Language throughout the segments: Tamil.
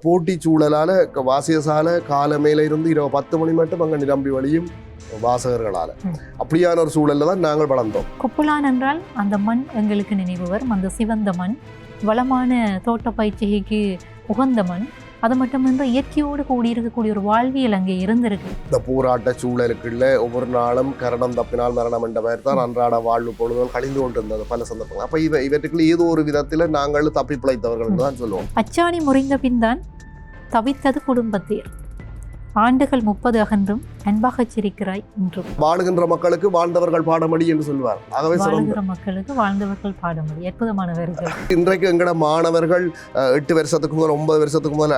போட்டி சூழலால் வாசியசால காலமையில இருந்து இரவு 10 மணி மட்டும் அங்கே நிரம்பி வழியும் வாசகர்களால். அப்படியான ஒரு சூழலில் தான் நாங்கள் வளர்ந்தோம். குப்புலான் என்றால் அந்த மண் எங்களுக்கு நினைவு வரும். அந்த சிவந்த மண், வளமான தோட்ட பயிற்சிகைக்கு உகந்த மண். அது மட்டுமின்றி இயற்கையோடு கூடியிருக்கக்கூடிய ஒரு வாழ்வியல் அங்கே இருந்திருக்கு. இந்த போராட்ட சூழலுக்குள்ள ஒவ்வொரு நாளும் கரணம் தப்பினால் மரணம் என்ற மாதிரி தான் அன்றாட வாழ்வு பொழுதுகள் கழிந்து கொண்டிருந்தது பல சந்தர்ப்பங்கள். அப்போ இவற்றுக்குள்ள ஏதோ ஒரு விதத்தில் நாங்கள் தப்பி பிழைத்தவர்கள் தான் சொல்லுவோம். அச்சாணி முறிந்த பின் தான் தவித்தது குடும்பத்தேர். ஆண்டுகள் 30 அகன்றும் அன்பாகச் சிரிக்கிறாய் இன்றும். வாழுகின்ற மக்களுக்கு வாழ்ந்தவர்கள் பாடமடி என்று சொல்வார். ஆகவே வாழ்கிற மக்களுக்கு வாழ்ந்தவர்கள் பாடமடி. அற்புதமான வரிகள். இன்றைக்கு எங்கட மாணவர்கள் 8 வருஷத்துக்கு முதல் 9 வருஷத்துக்கு முதல்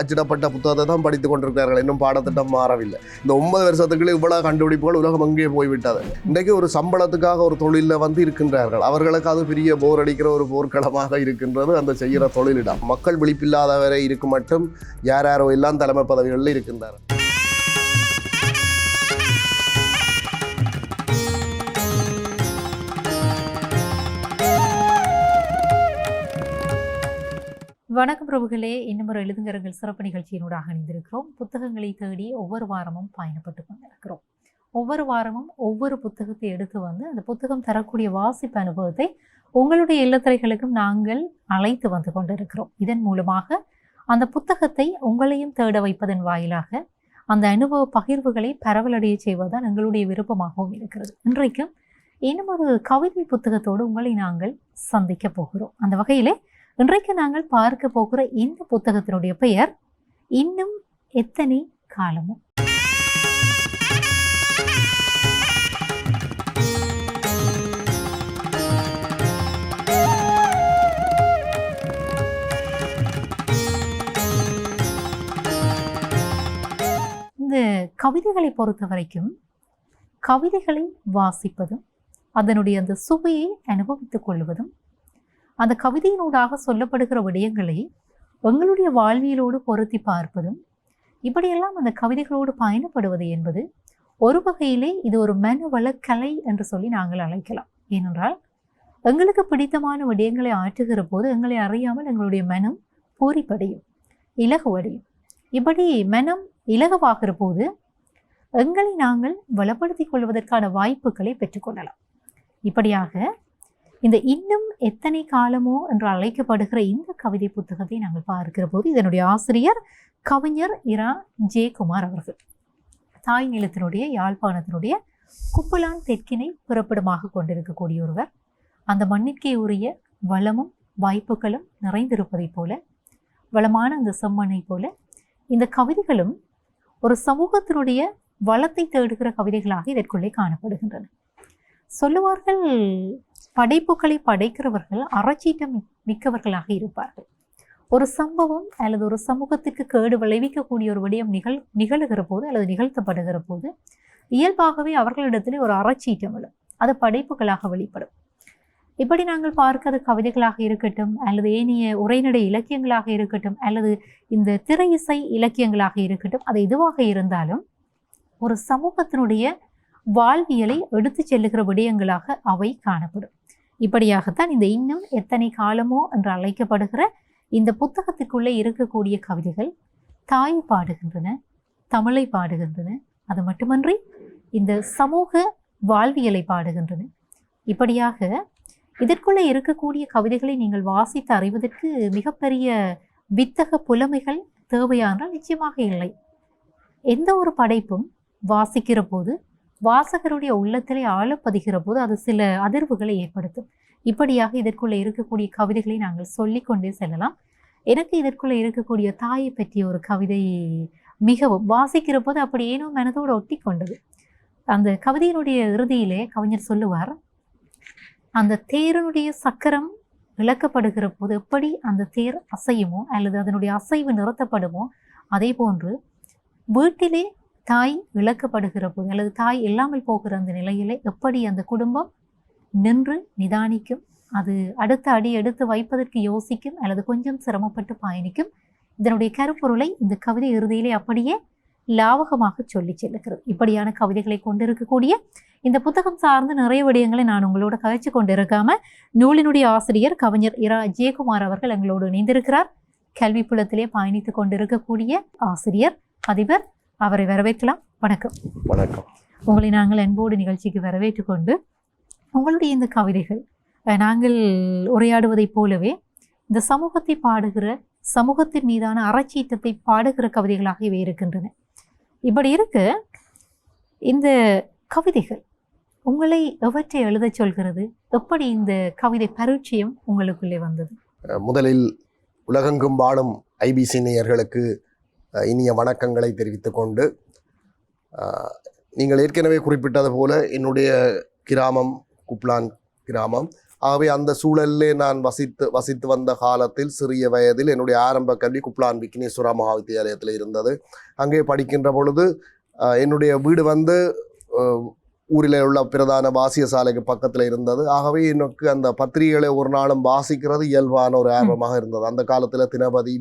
அச்சிடப்பட்ட புத்தகத்தை தான் படித்துக் கொண்டிருக்கிறார்கள். இன்னும் பாடத்திட்டம் மாறவில்லை. இந்த 9 வருஷத்துக்குள்ளே இவ்வளவு கண்டுபிடிப்புகள் உலகம் அங்கே போய்விட்டது. இன்றைக்கு ஒரு சம்பளத்துக்காக ஒரு தொழிலில் வந்து இருக்கின்றார்கள். அவர்களுக்கு அது பெரிய போர் அடிக்கிற ஒரு போர்க்களமாக இருக்கின்றது அந்த செய்கிற தொழிலிடம். மக்கள் விழிப்பில்லாதவரை இருக்கும் மட்டும் யாரோ எல்லாம் தலைமை பதவிகளில் இருக்கின்றார். வணக்கம் பிரபுகளே, இன்னும் ஒரு எழுதுங்கரங்கள் சிறப்பு நிகழ்ச்சியினூடாக இணைந்திருக்கிறோம். புத்தகங்களை தேடி ஒவ்வொரு வாரமும் பயணப்பட்டு கொண்டிருக்கிறோம். ஒவ்வொரு வாரமும் ஒவ்வொரு புத்தகத்தை எடுத்து வந்து அந்த புத்தகம் தரக்கூடிய வாசிப்பு அனுபவத்தை உங்களுடைய இல்லத்திரைகளுக்கும் நாங்கள் அழைத்து வந்து கொண்டிருக்கிறோம். இதன் மூலமாக அந்த புத்தகத்தை உங்களையும் தேட வைப்பதன் வாயிலாக அந்த அனுபவ பகிர்வுகளை பரவலடைய செய்வதுதான் எங்களுடைய விருப்பமாகவும் இருக்கிறது. இன்றைக்கும் இன்னும் ஒரு கவிதை புத்தகத்தோடு உங்களை நாங்கள் சந்திக்க போகிறோம். அந்த வகையிலே இன்றைக்கு நாங்கள் பார்க்க போகிற இந்த புத்தகத்தினுடைய பெயர் இன்னும் எத்தனை காலமும். இந்த கவிதைகளை பொறுத்த வரைக்கும் கவிதைகளை வாசிப்பதும் அதனுடைய அந்த சுவையை அனுபவித்துக் கொள்வதும் அந்த கவிதையினூடாக சொல்லப்படுகிற விடயங்களை எங்களுடைய வாழ்வியலோடு பொருத்தி பார்ப்பதும் இப்படியெல்லாம் அந்த கவிதைகளோடு பயணப்படுவது என்பது ஒரு வகையிலே இது ஒரு மனவள கலை என்று சொல்லி நாங்கள் அழைக்கலாம். ஏனென்றால் எங்களுக்கு பிடித்தமான விடயங்களை ஆற்றுகிற போது எங்களை அறியாமல் எங்களுடைய மனம் பூரிப்படையும், இலகுவடையும். இப்படி மனம் இலகுவாகிற போது எங்களை நாங்கள் வளப்படுத்திக் கொள்வதற்கான வாய்ப்புகளை பெற்றுக்கொள்ளலாம். இப்படியாக இந்த இன்னும் எத்தனை காலமோ என்று அழைக்கப்படுகிற இந்த கவிதை புத்தகத்தை நாங்கள் பார்க்கிற போது இதனுடைய ஆசிரியர் கவிஞர் இரா ஜெயக்குமார் அவர்கள். தாய் நிலத்தினுடைய யாழ்ப்பாணத்தினுடைய குப்புலான் தெற்கினை பிறப்பிடமாக கொண்டிருக்கக்கூடிய ஒருவர். அந்த மண்ணிற்கே உரிய வளமும் வாய்ப்புகளும் நிறைந்திருப்பதை போல, வளமான அந்த செம்மண்ணை போல இந்த கவிதைகளும் ஒரு சமூகத்தினுடைய வளத்தை தேடுகிற கவிதைகளாக இதற்குள்ளே காணப்படுகின்றன. சொல்லுவார்கள், படைப்புகளை படைக்கிறவர்கள் அறச்சீட்டம் மிக்கவர்களாக இருப்பார்கள். ஒரு சம்பவம் அல்லது ஒரு சமூகத்திற்கு கேடு விளைவிக்கக்கூடிய ஒரு விடயம் நிகழுகிற போது அல்லது நிகழ்த்தப்படுகிற போது இயல்பாகவே அவர்களிடத்திலே ஒரு அறச்சீட்டம் விழும். அது படைப்புகளாக வெளிப்படும். இப்படி நாங்கள் பார்க்கிற கவிதைகளாக இருக்கட்டும், அல்லது ஏனைய உரைநடை இலக்கியங்களாக இருக்கட்டும், அல்லது இந்த திரை இசை இலக்கியங்களாக இருக்கட்டும், அது எதுவாக இருந்தாலும் ஒரு சமூகத்தினுடைய வாழ்வியலை எடுத்து செல்லுகிற விடயங்களாக அவை காணப்படும். இப்படியாகத்தான் இந்த இன்னும் எத்தனை காலமோ என்று அழைக்கப்படுகிற இந்த புத்தகத்துக்குள்ளே இருக்கக்கூடிய கவிதைகள் தாய் பாடுகின்றன, தமிழை பாடுகின்றன. அது மட்டுமன்றி இந்த சமூக வாழ்வியலை பாடுகின்றன. இப்படியாக இதற்குள்ளே இருக்கக்கூடிய கவிதைகளை நீங்கள் வாசித்து அறிவதற்கு மிகப்பெரிய வித்தக புலமைகள் தேவையானால் நிச்சயமாக இல்லை. எந்த ஒரு படைப்பும் வாசிக்கிற போது வாசகருடைய உள்ளத்திலே ஆழப்பதிகிற போது அது சில அதிர்வுகளை ஏற்படுத்தும். இப்படியாக இதற்குள்ளே இருக்கக்கூடிய கவிதைகளை நாங்கள் சொல்லிக்கொண்டே செல்லலாம். எனக்கு இதற்குள்ளே இருக்கக்கூடிய தாயை பற்றிய ஒரு கவிதை மிகவும் வாசிக்கிற போது அப்படி ஏனோ மனதோடு ஒட்டி கொண்டது. அந்த கவிதையினுடைய இறுதியிலே கவிஞர் சொல்லுவார், அந்த தேரனுடைய சக்கரம் இழக்கப்படுகிற போது எப்படி அந்த தேர் அசையுமோ அல்லது அதனுடைய அசைவு நிறுத்தப்படுமோ, அதே போன்று வீட்டிலே தாய் இழக்கப்படுகிற போது அல்லது தாய் இல்லாமல் போகிற அந்த நிலையிலே எப்படி அந்த குடும்பம் நின்று நிதானிக்கும், அது அடுத்த அடி எடுத்து வைப்பதற்கு யோசிக்கும் அல்லது கொஞ்சம் சிரமப்பட்டு பயணிக்கும். இதனுடைய கருப்பொருளை இந்த கவிதை இறுதியிலே அப்படியே லாவகமாக சொல்லி செல்லுகிறது. இப்படியான கவிதைகளை கொண்டிருக்கக்கூடிய இந்த புத்தகம் சார்ந்து நிறைய விடயங்களை நான் உங்களோட கதைச்சு கொண்டிருக்காம நூலினுடைய ஆசிரியர் கவிஞர் இரா ஜெயக்குமார் அவர்கள் எங்களோடு இணைந்திருக்கிறார். கல்விப்புலத்திலே பயணித்துக் கொண்டிருக்கக்கூடிய ஆசிரியர் அதிபர். அவரை வரவேற்கலாம். வணக்கம். வணக்கம். உங்களை நாங்கள் அன்போடு நிகழ்ச்சிக்கு வரவேற்றுக் கொண்டு உங்களுடைய இந்த கவிதைகள் நாங்கள் உரையாடுவதைப் போலவே இந்த சமூகத்தை பாடுகிற, சமூகத்தின் மீதான அறச்சீற்றத்தை பாடுகிற கவிதைகளாகவே இருக்கின்றன. இப்படி இருக்க இந்த கவிதைகள் உங்களை எவற்றை எழுதச் சொல்கிறது? எப்படி இந்த கவிதை பரிச்சயம் உங்களுக்குள்ளே வந்தது? முதலில் உலகெங்கும் வாழும் ஐபிசி நேயர்களுக்கு இனிய வணக்கங்களை தெரிவித்துக் கொண்டு, நீங்கள் ஏற்கனவே குறிப்பிட்டது போல என்னுடைய கிராமம் குப்லான் கிராமம். ஆகவே அந்த சூழலிலே நான் வசித்து வந்த காலத்தில் சிறிய வயதில் என்னுடைய ஆரம்ப கல்வி குப்லான் விக்னேஸ்வரா மகாவித்தியாலயத்தில் இருந்தது. அங்கே படிக்கின்ற பொழுது என்னுடைய வீடு ஊரில் உள்ள பிரதான வாசிய சாலைக்கு பக்கத்தில் இருந்தது. ஆகவே எனக்கு அந்த பத்திரிகைகளை ஒரு நாளும் வாசிக்கிறது இயல்பான ஒரு ஆர்வமாக இருந்தது. அந்த காலத்தில் தினபதி,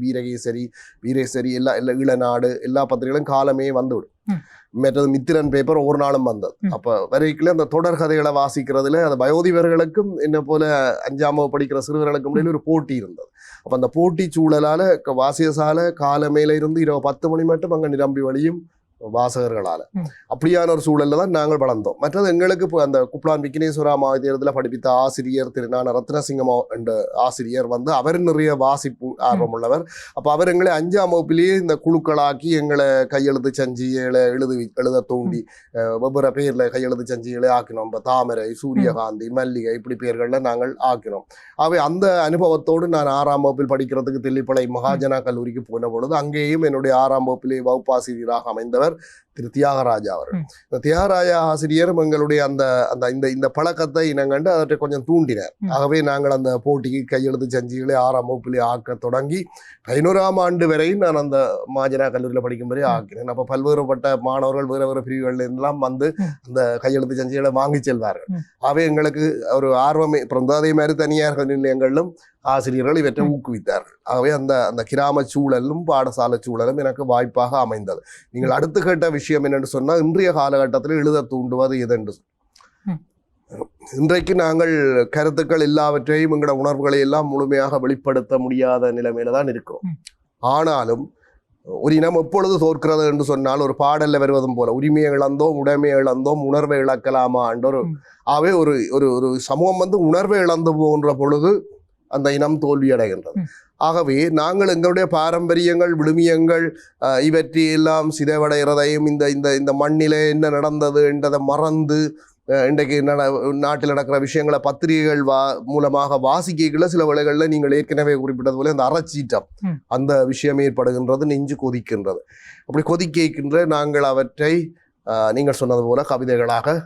வீரேசரி எல்லா ஈழநாடு எல்லா பத்திரிகைகளும் காலமே வந்துவிடும். மற்றது மித்திரன் பேப்பர் ஒவ்வொரு நாளும் வந்தது. அப்போ வரைக்கும் அந்த தொடர் கதைகளை வாசிக்கிறதுல அது வயோதிபர்களுக்கும் என்ன போல 5ஆம் வகுப்பு படிக்கிற சிறுவர்களுக்கும் இடையில ஒரு போட்டி இருந்தது. அப்போ அந்த போட்டி சூழலால் வாசிய சாலை காலமையில இருந்து இரவு 10 மணி மட்டும் அங்கே நிரம்பி வழியும் வாசகர்களால். அப்படியான ஒரு சூழல்ல தான் நாங்கள் வளர்ந்தோம். மற்றது எங்களுக்கு இப்போ அந்த குப்லான் விக்னேஸ்வரா மகாவித்தியாலயத்தில் படிப்பித்த ஆசிரியர் திரு ரத்னசிங்கம் என்ற ஆசிரியர் அவர் நிறைய வாசிப்பு ஆர்வம் உள்ளவர். அப்போ அவர் எங்களை 5ஆம் வகுப்பிலேயே இந்த குழுக்களாக்கி எங்களை கையெழுத்து சஞ்சிகளை எழுத தூண்டி வெவ்வேறு பேரில் கையெழுத்து சஞ்சிகளை ஆக்கினோம். இப்போ தாமரை, சூரியகாந்தி, மல்லிகை இப்படி பேர்களில் நாங்கள் ஆக்கினோம். அவை அந்த அனுபவத்தோடு நான் 6ஆம் வகுப்பில் படிக்கிறதுக்கு தில்லிப்பளை மகாஜனா கல்லூரிக்கு போன பொழுது அங்கேயும் என்னுடைய 6ஆம் வகுப்பிலே வகுப்பாசிரியராக அமைந்தவர் திரு தியாகராஜா அவர்கள். இந்த தியாகராஜா ஆசிரியரும் எங்களுடைய இந்த பழக்கத்தை இனங்கண்டு அதற்கு கொஞ்சம் தூண்டினார். ஆகவே நாங்கள் அந்த போட்டிக்கு கையெழுத்து சஞ்சிகளை 6ஆம் வகுப்பிலே ஆக்க தொடங்கி 11ஆம் ஆண்டு வரை நான் அந்த மாஜனா கல்லூரியில் படிக்கும் வரை ஆக்கினேன். அப்போ பல்வேறுபட்ட மாணவர்கள் வேறு பிரிவுகள் எல்லாம் அந்த கையெழுத்து சஞ்சிகளை வாங்கி செல்வார்கள். ஆகவே எங்களுக்கு ஒரு ஆர்வமே பிறந்தது. அதே மாதிரி தனியார் நிலையங்களிலும் ஆசிரியர்கள் இவற்றை ஊக்குவித்தார்கள். ஆகவே அந்த கிராம சூழலும் பாடசாலை சூழலும் எனக்கு வாய்ப்பாக அமைந்தது. நீங்கள் அடுத்து கேட்ட விஷயம் என்னென்று சொன்னால், இன்றைய காலகட்டத்தில் எழுத தூண்டுவது எதென்று. இன்றைக்கு நாங்கள் கருத்துக்கள் எல்லாவற்றையும் எங்களோட உணர்வுகளை எல்லாம் முழுமையாக வெளிப்படுத்த முடியாத நிலைமையில தான் இருக்கிறோம். ஆனாலும் ஒரு இனம் எப்பொழுது தோற்கிறது என்று சொன்னால், ஒரு பாடல்ல வருவதும் போல உரிமையை இழந்தோம், உடைமையை இழந்தோம், உணர்வை இழக்கலாமா என்ற ஆகவே ஒரு சமூகம் உணர்வை இழந்து போன்ற பொழுது அந்த இனம் தோல்வி அடைகின்றது. ஆகவே நாங்கள் எங்களுடைய பாரம்பரியங்கள், விழுமியங்கள் இவற்றையெல்லாம் சிதைவடைகிறதையும் இந்த மண்ணிலே என்ன நடந்தது என்றதை மறந்து இன்றைக்கு நாட்டில் நடக்கிற விஷயங்களை பத்திரிகைகள் மூலமாக வாசிக்கல சில வேளைகளில் நீங்கள் ஏற்கனவே குறிப்பிட்டது போல அந்த அறச்சீற்றம் அந்த விஷயம் ஏற்படுகின்றது, நெஞ்சு கொதிக்கின்றது. அப்படி கொதிக்கின்ற நாங்கள் அவற்றை நீங்கள் சொன்னது போல கவிதைகளாக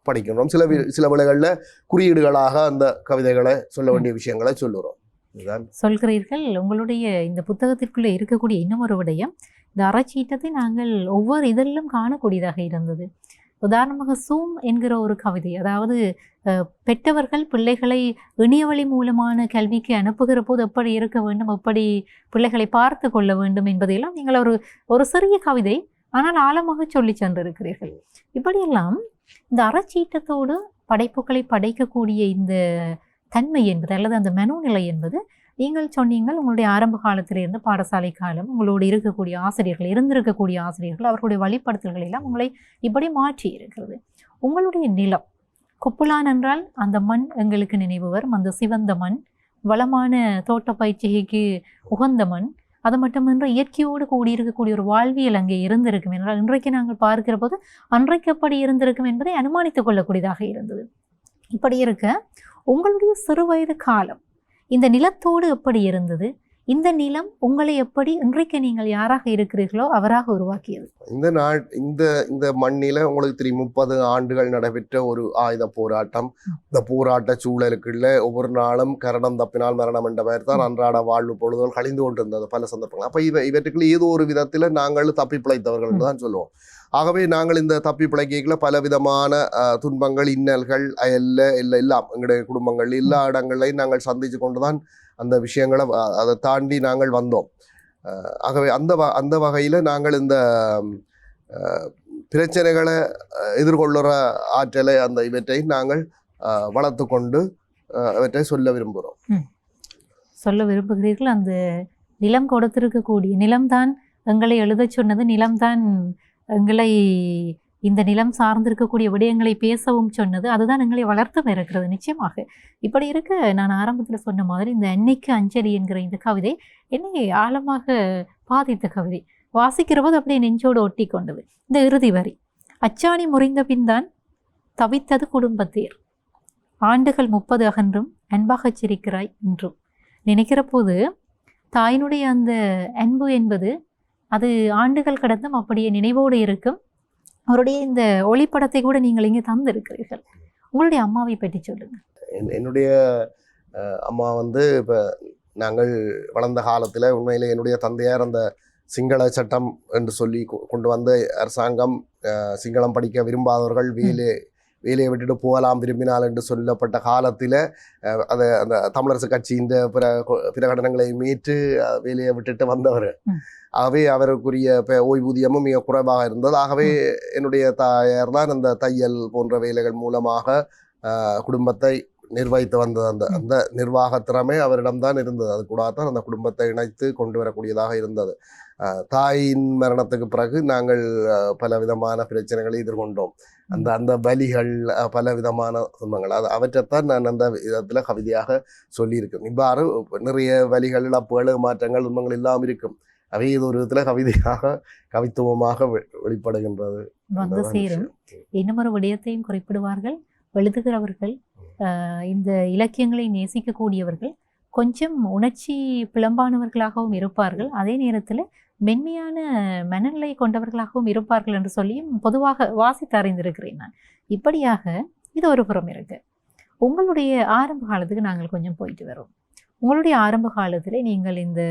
படிக்கின்றோம். சில வேளைகளில் குறியீடுகளாக அந்த கவிதைகளை சொல்ல வேண்டிய விஷயங்களை சொல்லுறோம். சொல்கிறீர்கள். உங்களுடைய இந்த புத்தகத்திற்குள்ளே இருக்கக்கூடிய இன்னும் ஒரு விடயம், இந்த அறச்சீட்டத்தை நாங்கள் ஒவ்வொரு இதழிலும் காணக்கூடியதாக இருந்தது. உதாரணமாக சூம் என்கிற ஒரு கவிதை, அதாவது பெற்றவர்கள் பிள்ளைகளை இணையவழி மூலமான கல்விக்கு அனுப்புகிற போது எப்படி இருக்க வேண்டும், எப்படி பிள்ளைகளை பார்த்து கொள்ள வேண்டும் என்பதையெல்லாம் நீங்கள் ஒரு சிறிய கவிதை ஆனால் ஆழமாக சொல்லி சென்றிருக்கிறீர்கள். இப்படியெல்லாம் இந்த அறச்சீட்டத்தோடு படைப்புகளை படைக்கக்கூடிய இந்த தன்மை என்பது அல்லது அந்த மனோநிலை என்பது நீங்கள் சொன்னீங்கள் உங்களுடைய ஆரம்ப காலத்திலிருந்து பாடசாலை காலம் உங்களோடு இருந்திருக்கக்கூடிய ஆசிரியர்கள் அவர்களுடைய வழிப்படுத்தல்கள் எல்லாம் உங்களை இப்படி மாற்றி இருக்கிறது. உங்களுடைய நிலம் குப்புலான் என்றால் அந்த மண் எங்களுக்கு நினைவு வரும். அந்த சிவந்த மண், வளமான தோட்ட பயிற்சிகைக்கு உகந்த மண். அது மட்டுமின்றி இயற்கையோடு கூடியிருக்கக்கூடிய ஒரு வாழ்வியல் அங்கே இருந்திருக்கும் என்றால் இன்றைக்கு நாங்கள் பார்க்கிற போது அன்றைக்கு எப்படி இருந்திருக்கும் என்பதை அனுமானித்துக் கொள்ளக்கூடியதாக இருந்தது. இப்படி இருக்க உங்களுடைய சிறுவயது காலம் இந்த நிலத்தோடு எப்படி இருந்தது? இந்த நிலம் உங்களை எப்படி இன்றைக்கு நீங்கள் யாராக இருக்கிறீர்களோ அவராக உருவாக்கியது? இந்த மண்ணில உங்களுக்கு தெரியும் 30 ஆண்டுகள் நடைபெற்ற ஒரு ஆயுத போராட்டம். இந்த போராட்ட சூழலுக்குள்ள ஒவ்வொரு நாளும் கரணம் தப்பினால் மரணம் என்ற பெயர் தான் அன்றாட வாழ்வு பொழுதுகள் கழிந்து கொண்டிருந்தது பல சந்தர்ப்பங்கள். அப்ப இவற்றுக்குள்ள ஏதோ ஒரு விதத்துல நாங்கள் தப்பி பிழைத்தவர்கள் என்று தான் சொல்லுவோம். ஆகவே நாங்கள் இந்த தப்பி பிழைக்கல பல விதமான துன்பங்கள், இன்னல்கள் எல்லாம் எங்களுடைய குடும்பங்கள் எல்லா இடங்களையும் நாங்கள் சந்திச்சு கொண்டுதான் அந்த விஷயங்களை அதை தாண்டி நாங்கள் வந்தோம். ஆகவே அந்த வகையில் நாங்கள் இந்த பிரச்சனைகளை எதிர்கொள்ளுற ஆற்றலை இவற்றை நாங்கள் வளர்த்து கொண்டு அவற்றை சொல்ல விரும்புகிறோம். சொல்ல விரும்புகிறீர்கள். அந்த நிலம் கொடுத்திருக்கக்கூடிய நிலம்தான் எங்களை எழுதச் சொன்னது, நிலம்தான் எங்களை இந்த நிலம் சார்ந்திருக்கக்கூடிய விடயங்களை பேசவும் சொன்னது, அதுதான் எங்களை வளர்த்தும் இருக்கிறது. நிச்சயமாக இப்படி இருக்க நான் ஆரம்பத்தில் சொன்ன மாதிரி இந்த அன்னைக்கு அஞ்சலி என்கிற இந்த கவிதை என்னை ஆழமாக பாதித்த கவிதை. வாசிக்கிற போது அப்படியே நெஞ்சோடு ஒட்டி கொண்டது. இந்த இறுதி வரி, அச்சாணி முறிந்த பின்தான் தவித்தது குடும்பத்தேர், ஆண்டுகள் 30 அகன்றும் அன்பாகச் சிரிக்கிறாய் இன்றும். நினைக்கிற போது தாயினுடைய அந்த அன்பு என்பது அது ஆண்டுகள் கடந்தும் அப்படியே நினைவோடு இருக்கும். அவருடைய இந்த ஒளிப்படத்தை கூட நீங்கள் இங்கே தந்திருக்கிறீர்கள். உங்களுடைய அம்மாவை பற்றி சொல்லுங்க. என்னுடைய அம்மா வந்து இப்போ நாங்கள் வளர்ந்த காலத்தில் உண்மையிலே என்னுடைய தந்தையார் அந்த சிங்கள சட்டம் என்று சொல்லி கொண்டு வந்த அரசாங்கம் சிங்களம் படிக்க விரும்பாதவர்கள் வேலையை விட்டுட்டு போகலாம் விரும்பினால் என்று சொல்லப்பட்ட காலத்தில் அதை அந்த தமிழரசு கட்சியின் பிரகடனங்களை மீட்டு வேலையை விட்டுட்டு வந்தவர். ஆகவே அவருக்குரிய ஓய்வூதியமும் மிக குறைவாக இருந்தது. ஆகவே என்னுடைய தாயார் தான் அந்த தையல் போன்ற வேலைகள் மூலமாக குடும்பத்தை நிர்வகித்து வந்தது. அந்த நிர்வாக திறமை அவரிடம்தான் இருந்தது. அது கூட தான் அந்த குடும்பத்தை இணைத்து கொண்டு வரக்கூடியதாக இருந்தது. தாயின் மரணத்துக்கு பிறகு நாங்கள் பல விதமான பிரச்சனைகளை எதிர்கொண்டோம். அந்த வலிகள் பல விதமான துன்பங்கள் அவற்றைத்தான் நான் அந்த விதத்தில் கவிதையாக சொல்லியிருக்கேன். இவ்வாறு நிறைய வலிகள், இழப்புகள், மாற்றங்கள், துன்பங்கள் எல்லாம் இருக்கும். அவை இது ஒரு விதத்தில் கவிதையாக கவித்துவமாக வெளிப்படுகின்றது. வந்து சேரும். இன்னும் ஒரு விடயத்தையும் குறிப்பிடுவார்கள் எழுதுகிறவர்கள், இந்த இலக்கியங்களை நேசிக்கக்கூடியவர்கள் கொஞ்சம் உணர்ச்சி பிளம்பானவர்களாகவும் இருப்பார்கள், அதே நேரத்தில் மென்மையான மனநிலை கொண்டவர்களாகவும் இருப்பார்கள் என்று சொல்லியும் பொதுவாக வாசித்து அறிந்திருக்கிறேன் நான். இப்படியாக இது ஒரு புறம் இருக்கு. உங்களுடைய ஆரம்ப காலத்துக்கு நாங்கள் கொஞ்சம் போயிட்டு வரோம். உங்களுடைய ஆரம்ப காலத்தில் நீங்கள் இந்த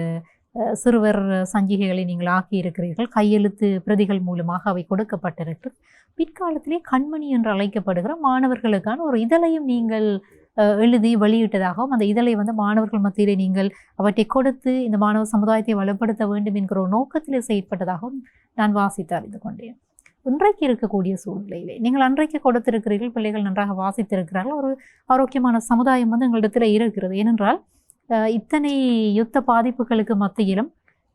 சிறுவர் சஞ்சிகைகளை நீங்கள் ஆக்கி இருக்கிறீர்கள், கையெழுத்து பிரதிகள் மூலமாக அவை கொடுக்கப்பட்டிருக்கு. பிற்காலத்திலே கண்மணி என்று அழைக்கப்படுகிற மாணவர்களுக்கான ஒரு இதழையும் நீங்கள் எழுதி வெளியிட்டதாகவும், அந்த இதழை மாணவர்கள் மத்தியிலே நீங்கள் அவற்றை கொடுத்து இந்த மாணவ சமுதாயத்தை வளப்படுத்த வேண்டும் என்கிற ஒரு நோக்கத்தில் செயற்பட்டதாகவும் நான் வாசித்து அறிந்து கொண்டேன். இன்றைக்கு இருக்கக்கூடிய சூழ்நிலையிலே நீங்கள் அன்றைக்கு கொடுத்திருக்கிறீர்கள், பிள்ளைகள் நன்றாக வாசித்திருக்கிறார்கள், ஒரு ஆரோக்கியமான சமுதாயம் எங்களிடத்தில் இருக்கிறது. ஏனென்றால் இத்தனை யுத்த பாதிப்புகளுக்கு மத்தியிலும்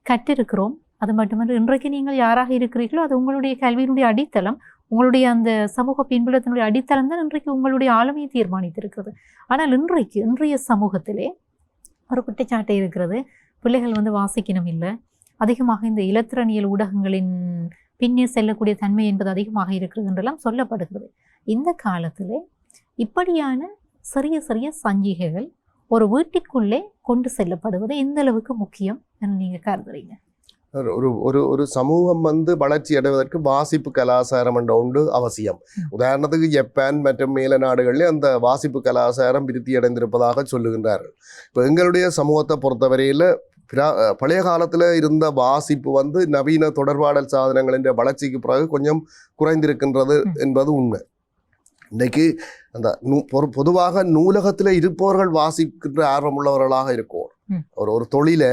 கற்றிருக்கிறோம். அது மட்டுமன்று இன்றைக்கு நீங்கள் யாராக இருக்கிறீர்களோ அது உங்களுடைய கல்வியினுடைய அடித்தளம், உங்களுடைய அந்த சமூக பின்புலத்தினுடைய அடித்தளம் தான் இன்றைக்கு உங்களுடைய ஆளுமையை தீர்மானித்திருக்கிறது. ஆனால் இன்றைய சமூகத்திலே ஒரு குற்றச்சாட்டு இருக்கிறது, பிள்ளைகள் வாசிக்கணும் இல்லை, அதிகமாக இந்த இலத்திரனியல் ஊடகங்களின் பின்னே செல்லக்கூடிய தன்மை என்பது அதிகமாக இருக்கிறது என்றெல்லாம் சொல்லப்படுகிறது. இந்த காலத்தில் இப்படியான சிறிய சிறிய சஞ்சிகைகள் ஒரு வீட்டிற்குள்ளே கொண்டு செல்லப்படுவது எந்த அளவுக்கு முக்கியம் என்று நீங்கள் கருதுறீங்க? ஒரு சமூகம் வளர்ச்சி அடைவதற்கு வாசிப்பு கலாச்சாரம் என்ற ஒன்று அவசியம். உதாரணத்துக்கு ஜப்பான் மற்றும் மேல நாடுகளில் அந்த வாசிப்பு கலாச்சாரம் விருத்தி அடைந்திருப்பதாக சொல்லுகின்றார்கள். இப்போ எங்களுடைய சமூகத்தை பொறுத்தவரையில் பழைய காலத்தில் இருந்த வாசிப்பு நவீன தொடர்பாடல் சாதனங்களின் வளர்ச்சிக்கு பிறகு கொஞ்சம் குறைந்திருக்கின்றது என்பது உண்மை. இன்றைக்கு அந்த பொதுவாக நூலகத்தில் இருப்பவர்கள் வாசிக்கின்ற ஆர்வம் உள்ளவர்களாக இருக்கும். ஒரு தொழிலை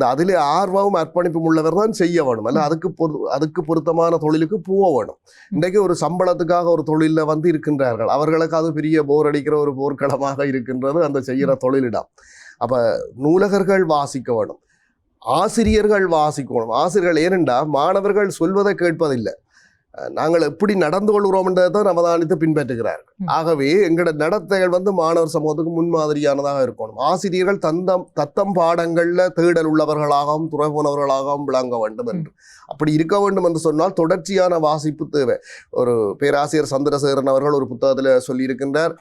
அதில் ஆர்வமும் அர்ப்பணிப்பும் உள்ளவர் தான் செய்ய வேணும், அல்ல அதுக்கு பொருத்தமான தொழிலுக்கு போக வேணும். இன்றைக்கு ஒரு சம்பளத்துக்காக ஒரு தொழிலில் இருக்கின்றார்கள், அவர்களுக்கு அது பெரிய போர் அடிக்கிற ஒரு போர்க்களமாக இருக்கின்றது அந்த செய்கிற தொழிலிடம். அப்போ நூலகர்கள் வாசிக்க வேணும், ஆசிரியர்கள் வாசிக்கணும். ஆசிரியர்கள் ஏனென்றா மாணவர்கள் சொல்வதை கேட்பதில்லை, நாங்கள் எப்படி நடந்து கொள்கிறோம் என்றதை தான் அவதானித்து பின்பற்றுகிறார்கள். ஆகவே எங்களோட நடத்தைகள் மாணவர் சமூகத்துக்கு முன்மாதிரியானதாக இருக்கணும். ஆசிரியர்கள் தத்தம் பாடங்களில் தேடல் உள்ளவர்களாகவும் துறை போனவர்களாகவும் விளங்க வேண்டும் என்று, அப்படி இருக்க வேண்டும் என்று சொன்னால் தொடர்ச்சியான வாசிப்பு தேவை. ஒரு பேராசிரியர் சந்திரசேகரன் அவர்கள் ஒரு புத்தகத்தில் சொல்லியிருக்கின்றார்,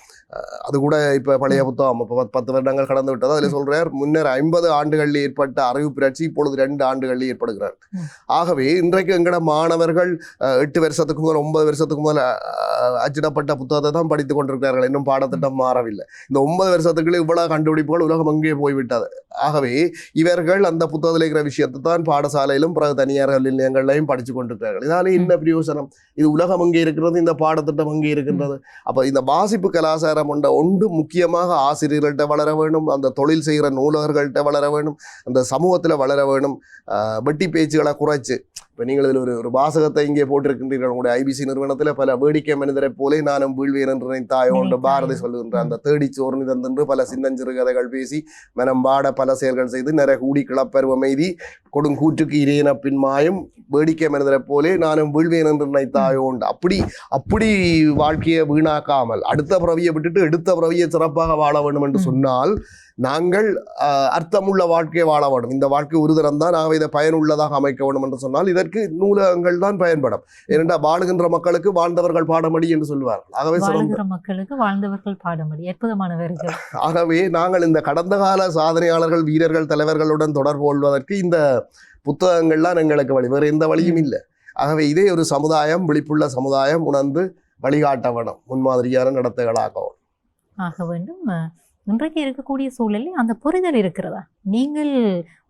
அது கூட இப்போ பழைய புத்தகம், இப்போ 10 வருடங்கள் கடந்து விட்டது. அதில் சொல்கிறார், முன்னர் 50 ஆண்டுகளில் ஏற்பட்ட அறிவு புரட்சி இப்பொழுது 2 ஆண்டுகளில் ஏற்படுகிறார். ஆகவே இன்றைக்கு எங்களோட மாணவர்கள் 8 வருஷத்துக்கு முதல் 9 வருஷத்துக்கு முதல் அச்சிடப்பட்ட புத்தகத்தை தான் படித்துக் கொண்டிருக்கிறார்கள், இன்னும் பாடத்திட்டம் மாறவில்லை. இந்த 9 வருஷத்துக்குள்ள இவ்வளவு கண்டுபிடிப்புகள் உலகம் அங்கே போய்விட்டது. ஆகவே இவர்கள் அந்த புத்தகத்தில் இருக்கிற விஷயத்தை தான் பாடசாலையிலும் பிறகு தனியார் நிலையங்களையும் படித்து கொண்டிருக்கிறார்கள். இதனால என்ன பிரயோசனம்? இது உலகம் அங்கே இருக்கிறது, இந்த பாடத்திட்டம் அங்கே இருக்கின்றது. அப்போ இந்த வாசிப்பு கலாச்சாரம் ஒன்று முக்கியமாக ஆசிரியர்கள்ட்ட வளர வேணும், அந்த தொழில் செய்கிற நூலகர்கள்ட்ட வளர வேணும், அந்த சமூகத்தில் வளர வேணும். வெட்டி பேச்சுகளை குறைச்சு இப்போ நீங்கள் இதில் ஒரு வாசகத்தை இங்கே போட்டிருக்கின்றீர்கள். உங்களுடைய ஐபிசி நிறுவனத்தில் பல வேடிக்கை மனிதரை போலே நானும் வீழ்வேன் என்று நினைத்தாயோ என்று பாரதி சொல்லுகின்ற அந்த தேடி சோர்ந்து தந்தென்று பல சின்னஞ்சிறு கதைகள் பேசி மனம் பாட பல செயல்கள் செய்து நிறை கூடி கிளப்பருவ மெய்தி கொடுங்கூற்றுக்கு இறையன பின்மாயும் வேடிக்கை மனிதரை போலே நானும் வீழ்வேன் என்று நினைத்தாயோ உண்டு. அப்படி வாழ்க்கையை வீணாக்காமல் அடுத்த பிறவியை விட்டுட்டு எடுத்த பிறவியை சிறப்பாக வாழ வேண்டும் என்று சொன்னால் நாங்கள் அர்த்தமுள்ள வாழ்க்கையை வாழ வேண்டும். இந்த வாழ்க்கை ஒரு தரம் தான், ஆகவே இதை பயனுள்ளதாக அமைக்க வேண்டும் என்று சொன்னால் இதற்கு நூலகங்கள் தான் பயன்படும். ஏனென்றால் வாழுகின்ற மக்களுக்கு வாழ்ந்தவர்கள் பாடமடி என்று சொல்வார்கள். ஆகவே மக்களுக்கு வாழ்ந்தவர்கள் பாடமடி, அற்புதமானவர்கள். ஆகவே நாங்கள் இந்த கடந்த கால சாதனையாளர்கள், வீரர்கள், தலைவர்களுடன் தொடர்பு கொள்வதற்கு இந்த புத்தகங்கள்லாம் எங்களுக்கு வழி, வேறு எந்த வழியும் இல்லை. ஆகவே இதே ஒரு சமுதாயம், விழிப்புள்ள சமுதாயம் உணர்ந்து வழிகாட்ட வேணும், முன்மாதிரியான நடத்தைகளாகவும் ஆக வேண்டும். இன்றைக்கு இருக்கக்கூடிய சூழலில் அந்த புரிதல் இருக்கிறதா? நீங்கள்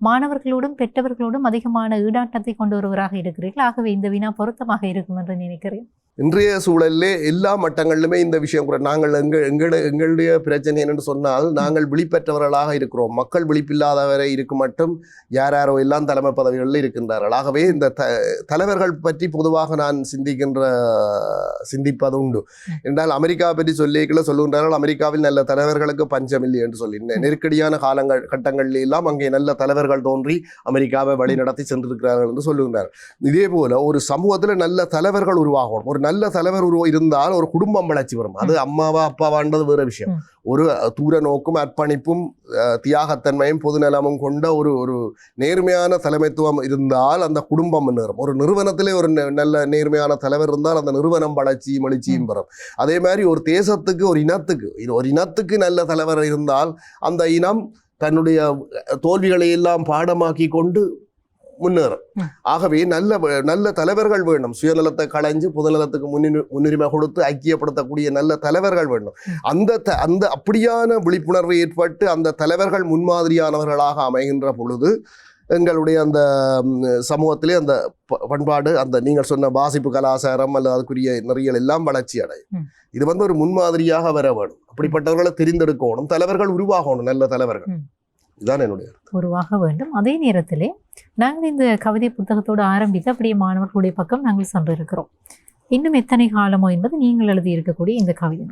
மாணவர்களோடும் பெற்றவர்களோடும் அதிகமான ஈடாட்டத்தை கொண்டு வருவராக இருக்கிறீர்கள். ஆகவே இந்த வினா பொருத்தமாக இருக்கும் என்று நினைக்கிறேன். இன்றைய சூழலிலே எல்லா மட்டங்களிலுமே இந்த விஷயம் கூட நாங்கள் எங்களுடைய பிரச்சனை என்னென்னு சொன்னால் நாங்கள் விழிப்பற்றவர்களாக இருக்கிறோம். மக்கள் விழிப்பில்லாதவரை இருக்கும் மட்டும் யாரோ எல்லாம் தலைமை பதவிகளில் இருக்கின்றார்கள். ஆகவே இந்த தலைவர்கள் பற்றி பொதுவாக நான் சிந்திப்பது உண்டு. என்றால் அமெரிக்காவை பற்றி சொல்லுகின்றார்கள், அமெரிக்காவில் நல்ல தலைவர்களுக்கு பஞ்சம் இல்லை என்று சொல்லி. நெருக்கடியான கட்டங்களில் எல்லாம் அங்கே நல்ல தலைவர்கள் தோன்றி அமெரிக்காவை வழி நடத்தி சென்றிருக்கிறார்கள் என்று சொல்லுகின்றார்கள். இதே போல ஒரு சமூகத்தில் நல்ல தலைவர்கள் உருவாகணும். ஒரு நல்ல தலைவர் இருந்தால் ஒரு குடும்பம் வளர்ச்சி வரும். அது அம்மாவா அப்பாவான்றது வேற விஷயம். ஒரு தூர நோக்கும் அர்ப்பணிப்பும் தியாகத்தன்மையும் பொதுநலமும் கொண்ட ஒரு நேர்மையான தலைமைத்துவம் இருந்தால் அந்த குடும்பம் முன்னேறும். ஒரு நிறுவனத்திலே ஒரு நல்ல நேர்மையான தலைவர் இருந்தால் அந்த நிறுவனம் வளர்ச்சியும் எழுச்சியும் பெறும். அதே மாதிரி ஒரு தேசத்துக்கு, ஒரு இனத்துக்கு நல்ல தலைவர் இருந்தால் அந்த இனம் தன்னுடைய தோல்விகளை எல்லாம் பாடமாக்கி கொண்டு முன்னேறும். ஆகவே நல்ல தலைவர்கள் வேணும். சுயநலத்தை களைஞ்சு பொதுநலத்துக்கு முன்னுரிமை கொடுத்து ஐக்கியப்படுத்தக்கூடிய நல்ல தலைவர்கள் வேணும். அந்த அப்படியான விழிப்புணர்வு ஏற்பட்டு அந்த தலைவர்கள் முன்மாதிரியானவர்களாக அமைகின்ற பொழுது எங்களுடைய அந்த சமூகத்திலே அந்த பண்பாடு, அந்த நீங்கள் சொன்ன வாசிப்பு கலாச்சாரம் அல்லது அதுக்குரிய நிறைய எல்லாம் வளர்ச்சி அடையும். இது ஒரு முன்மாதிரியாக வர வேணும். அப்படிப்பட்டவர்களை தெரிந்தெடுக்கணும், தலைவர்கள் உருவாகணும், நல்ல தலைவர்கள். இதுதான் என்னுடைய உருவாக வேண்டும். அதே நேரத்திலே நாங்கள் இந்த கவிதை புத்தகத்தோடு ஆரம்பித்து அப்படியே மாணவர்களுடைய பக்கம் நாங்கள் சென்றிருக்கிறோம். இன்னும் எத்தனை காலமோ என்பது நீங்கள் எழுதியிருக்கக்கூடிய இந்த கவிதை.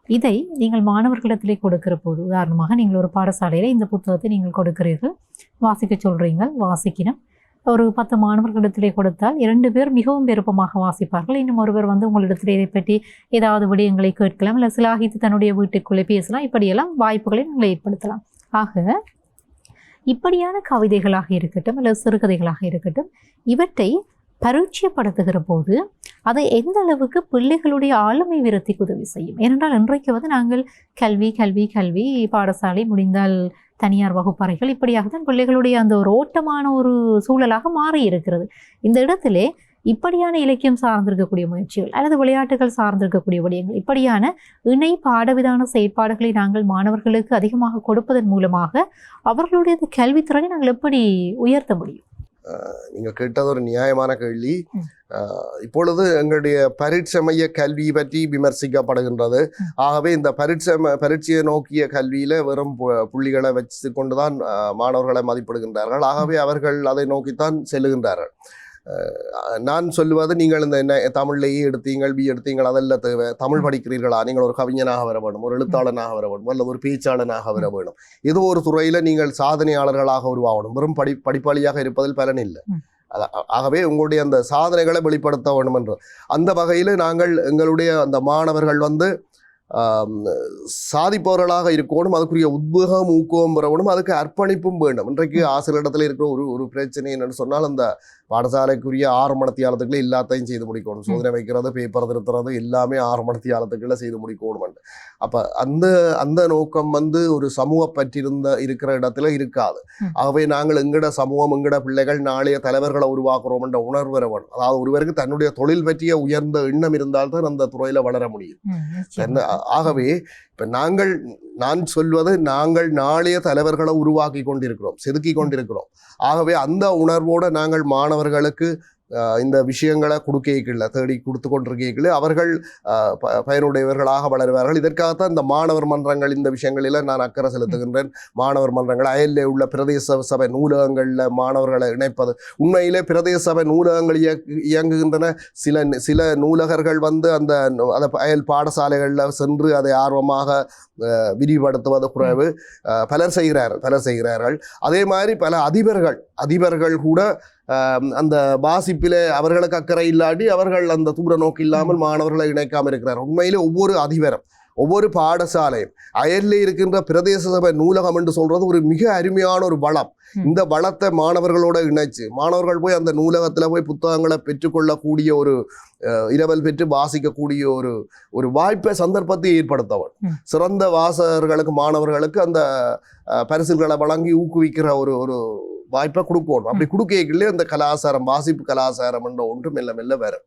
இதை நீங்கள் மாணவர்களிடத்திலே கொடுக்கிற போது, உதாரணமாக நீங்கள் ஒரு பாடசாலையில் இந்த புத்தகத்தை நீங்கள் கொடுக்கிறீர்கள், வாசிக்க சொல்கிறீங்க, வாசிக்கணும். ஒரு 10 மாணவர்களிடத்திலே கொடுத்தால் 2 பேர் மிகவும் விருப்பமாக வாசிப்பார்கள். இன்னும் ஒருவர் உங்களிடத்திலே இதை பற்றி ஏதாவது விடயங்களை கேட்கலாம், இல்லை சிலாகித்து தன்னுடைய வீட்டுக்குள்ளே பேசலாம். இப்படியெல்லாம் வாய்ப்புகளை நீங்கள் ஏற்படுத்தலாம். ஆக இப்படியான கவிதைகளாக இருக்கட்டும் அல்லது சிறுகதைகளாக இருக்கட்டும், இவற்றை பரிட்சயப்படுத்துகிற போது அதை எந்த அளவுக்கு பிள்ளைகளுடைய ஆளுமை விருத்திக்கு உதவி செய்யும்? ஏனென்றால் இன்றைக்கு நாங்கள் கல்வி கல்வி கல்வி, பாடசாலை முடிந்தால் தனியார் வகுப்பறைகள், இப்படியாக தான் பிள்ளைகளுடைய அந்த ஒரு ஓட்டமான ஒரு சூழலாக மாறி இருக்கிறது. இந்த இடத்திலே இப்படியான இலக்கியம் சார்ந்திருக்கக்கூடிய முயற்சிகள் அல்லது விளையாட்டுகள் சார்ந்திருக்கக்கூடிய விடயங்கள், இப்படியான இணை பாடவிதான செயற்பாடுகளை நாங்கள் மாணவர்களுக்கு அதிகமாக கொடுப்பதன் மூலமாக அவர்களுடைய கல்வித்துறையை நாங்கள் எப்படி உயர்த்த முடியும்? நீங்கள் கேட்டது ஒரு நியாயமான கேள்வி. இப்பொழுது எங்களுடைய பரீட்சைமைய கல்வி பற்றி விமர்சிக்கப்படுகின்றது. ஆகவே இந்த பரீட்சையை நோக்கிய கல்வியில வெறும் புள்ளிகளை வச்சு கொண்டுதான் மாணவர்களை மதிப்பிடுகின்றார்கள். ஆகவே அவர்கள் அதை நோக்கித்தான் செல்லுகின்றார்கள். நான் சொல்லுவது, நீங்கள் இந்த தமிழ்லேயே எடுத்தீங்கள், எடுத்தீங்கள், அதெல்லாம் தேவை. தமிழ் படிக்கிறீர்களா, நீங்கள் ஒரு கவிஞனாக வர வேண்டும், ஒரு எழுத்தாளனாக வர வேண்டும், அல்லது ஒரு பேச்சாளனாக வர வேண்டும். ஏதோ ஒரு துறையில் நீங்கள் சாதனையாளர்களாக உருவாகணும். வெறும் படிப்பாளியாக இருப்பதில் பலன் இல்லை. ஆகவே உங்களுடைய அந்த சாதனைகளை வெளிப்படுத்த வேண்டும் என்று அந்த வகையில் நாங்கள் எங்களுடைய அந்த மாணவர்கள் சாதிப்பவர்களாக இருக்கணும். அதுக்குரிய உத்வேகம், ஊக்கம் பெறணும். அதுக்கு அர்ப்பணிப்பும் வேண்டும். இன்றைக்கு ஆசிரியரிடத்தில் இருக்கிற ஒரு பிரச்சனை என்னன்னு சொன்னால், அந்த பாடசாலைக்குரிய 6 மணித்தியாலத்துக்குள்ளே எல்லாத்தையும் செய்து முடிக்கணும். சோதனை வைக்கிறது, பேப்பர் திருத்துறது எல்லாமே 6 மணித்தியாலத்துக்குள்ளே செய்து முடிக்கணும். அப்போ அந்த நோக்கம் ஒரு சமூக பற்றிருந்த இருக்கிற இடத்துல இருக்காது. ஆகவே நாங்கள் எங்கட சமூகம், எங்கட பிள்ளைகள் நாளைய தலைவர்களை உருவாக்குறோம் என்ற உணர்வு வர வேணும். அதாவது ஒருவருக்கு தன்னுடைய தொழில் பற்றிய உயர்ந்த எண்ணம் இருந்தால்தான் அந்த துறையில வளர முடியும். ஆகவே இப்ப நான் சொல்வது, நாங்கள் நாளைய தலைவர்களை உருவாக்கி கொண்டிருக்கிறோம், செதுக்கி கொண்டிருக்கிறோம். ஆகவே அந்த உணர்வோடு நாங்கள் மாணவர்களுக்கு இந்த விஷயங்களை கொடுக்கல, தேடி கொடுத்து கொண்டிருக்கல அவர்கள் பயனுடையவர்களாக வளருவார்கள். இதற்காகத்தான் இந்த மாணவர் மன்றங்கள் இந்த விஷயங்களில் நான் அக்கறை செலுத்துகின்றேன். மாணவர் மன்றங்கள், அயலில் உள்ள பிரதேச சபை நூலகங்களில் மாணவர்களை இணைப்பது. உண்மையிலே பிரதேச சபை நூலகங்கள் இயங்குகின்றன. சில நூலகர்கள் வந்து அந்த அயல் பாடசாலைகளில் சென்று அதை ஆர்வமாக விரிவுபடுத்துவது குறைவு. பலர் செய்கிறார்கள். அதே மாதிரி பல அதிபர்கள் கூட அந்த வாசிப்பிலே அவர்களுக்கு அக்கறை இல்லாட்டி அவர்கள் அந்த தூர நோக்கு இல்லாமல் மாணவர்களை இணைக்காமல் இருக்கிறார். உண்மையிலே ஒவ்வொரு அதிபரும் ஒவ்வொரு பாடசாலையும் அயலில் இருக்கின்ற பிரதேச சபை நூலகம் என்று சொல்றது ஒரு மிக அருமையான ஒரு வளம். இந்த வளத்தை மாணவர்களோட இணைச்சு மாணவர்கள் போய் அந்த நூலகத்துல போய் புத்தகங்களை பெற்றுக்கொள்ளக்கூடிய ஒரு இரவல் பெற்று வாசிக்கக்கூடிய ஒரு வாய்ப்பை சந்தர்ப்பத்தை ஏற்படுத்தவன். சிறந்த வாசகர்களுக்கு மாணவர்களுக்கு அந்த பரிசுகளை வழங்கி ஊக்குவிக்கிற ஒரு வாய்ப்பை கொடுக்கணும். அப்படி கொடுக்கலே அந்த கலாச்சாரம், வாசிப்பு கலாச்சாரம் என்ற ஒன்று மெல்ல மெல்ல வரும்.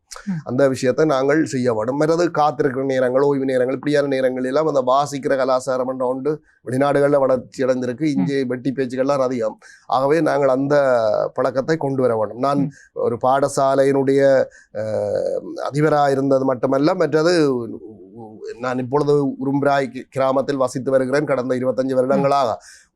அந்த விஷயத்தை நாங்கள் செய்ய வேண்டும். மற்றது காத்திருக்கிற நேரங்கள், ஓய்வு நேரங்கள், இப்படியான நேரங்கள் எல்லாம் அந்த வாசிக்கிற கலாச்சாரம் என்ற ஒன்று வெளிநாடுகளில் வளர்ச்சி அடைந்திருக்கு. இங்கே வெட்டி பேச்சுக்கள்லாம் அதிகம். ஆகவே நாங்கள் அந்த பழக்கத்தை கொண்டு வர வேண்டும். நான் ஒரு பாடசாலையினுடைய அதிபராக இருந்தது மட்டுமல்ல, மற்றது நான் இப்பொழுது உரும்பிராய் கிராமத்தில் வசித்து வருகிறேன். கடந்த 25 வருடங்களாக